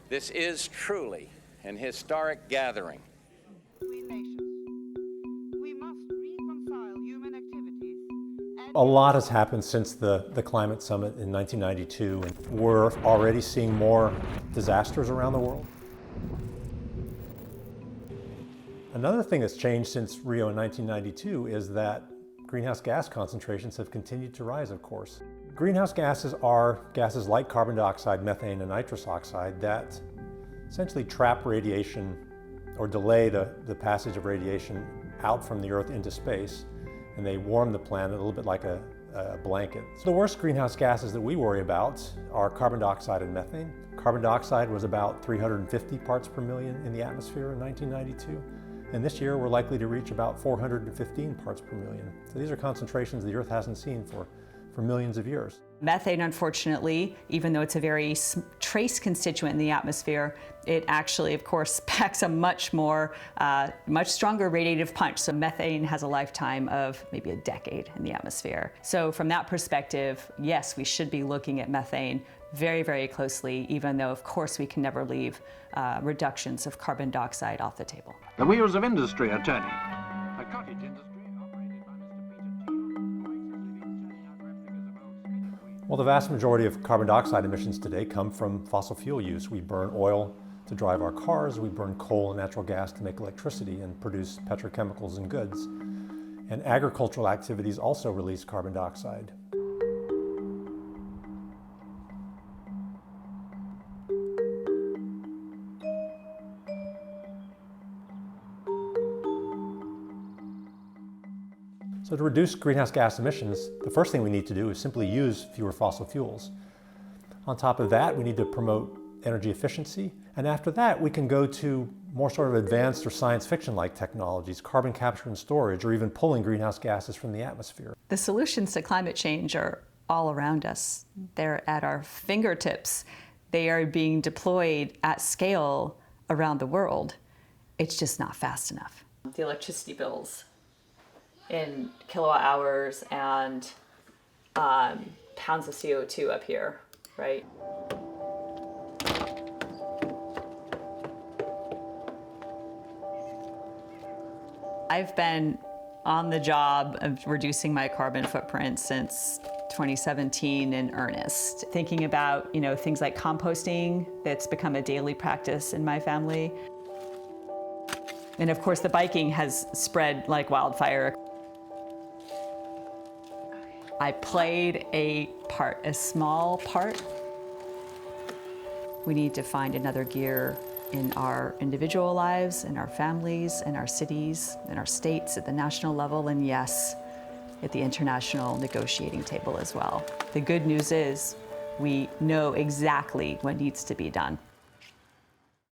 This is truly an historic gathering. Between nations, we must reconcile human activities. A lot has happened since the climate summit in 1992, and we're already seeing more disasters around the world. Another thing that's changed since Rio in 1992 is that greenhouse gas concentrations have continued to rise, of course. Greenhouse gases are gases like carbon dioxide, methane, and nitrous oxide that essentially trap radiation or delay the passage of radiation out from the Earth into space, and they warm the planet a little bit like a blanket. So the worst greenhouse gases that we worry about are carbon dioxide and methane. Carbon dioxide was about 350 parts per million in the atmosphere in 1992. And this year we're likely to reach about 415 parts per million. So these are concentrations the Earth hasn't seen for millions of years. Methane, unfortunately, even though it's a very trace constituent in the atmosphere, it actually, of course, packs a much stronger radiative punch. So methane has a lifetime of maybe a decade in the atmosphere. So from that perspective, yes, we should be looking at methane very, very closely, even though, of course, we can never leave reductions of carbon dioxide off the table. The wheels of industry are turning. A cottage industry operated by Mr. Peter Well, the vast majority of carbon dioxide emissions today come from fossil fuel use. We burn oil to drive our cars, we burn coal and natural gas to make electricity and produce petrochemicals and goods. And agricultural activities also release carbon dioxide. So to reduce greenhouse gas emissions, the first thing we need to do is simply use fewer fossil fuels. On top of that, we need to promote energy efficiency. And after that, we can go to more sort of advanced or science fiction-like technologies, carbon capture and storage, or even pulling greenhouse gases from the atmosphere. The solutions to climate change are all around us. They're at our fingertips. They are being deployed at scale around the world. It's just not fast enough. The electricity bills in kilowatt hours and pounds of CO2 up here, right? I've been on the job of reducing my carbon footprint since 2017 in earnest. Thinking about, things like composting, that's become a daily practice in my family. And of course, the biking has spread like wildfire. I played a small part. We need to find another gear in our individual lives, in our families, in our cities, in our states, at the national level, and yes, at the international negotiating table as well. The good news is we know exactly what needs to be done.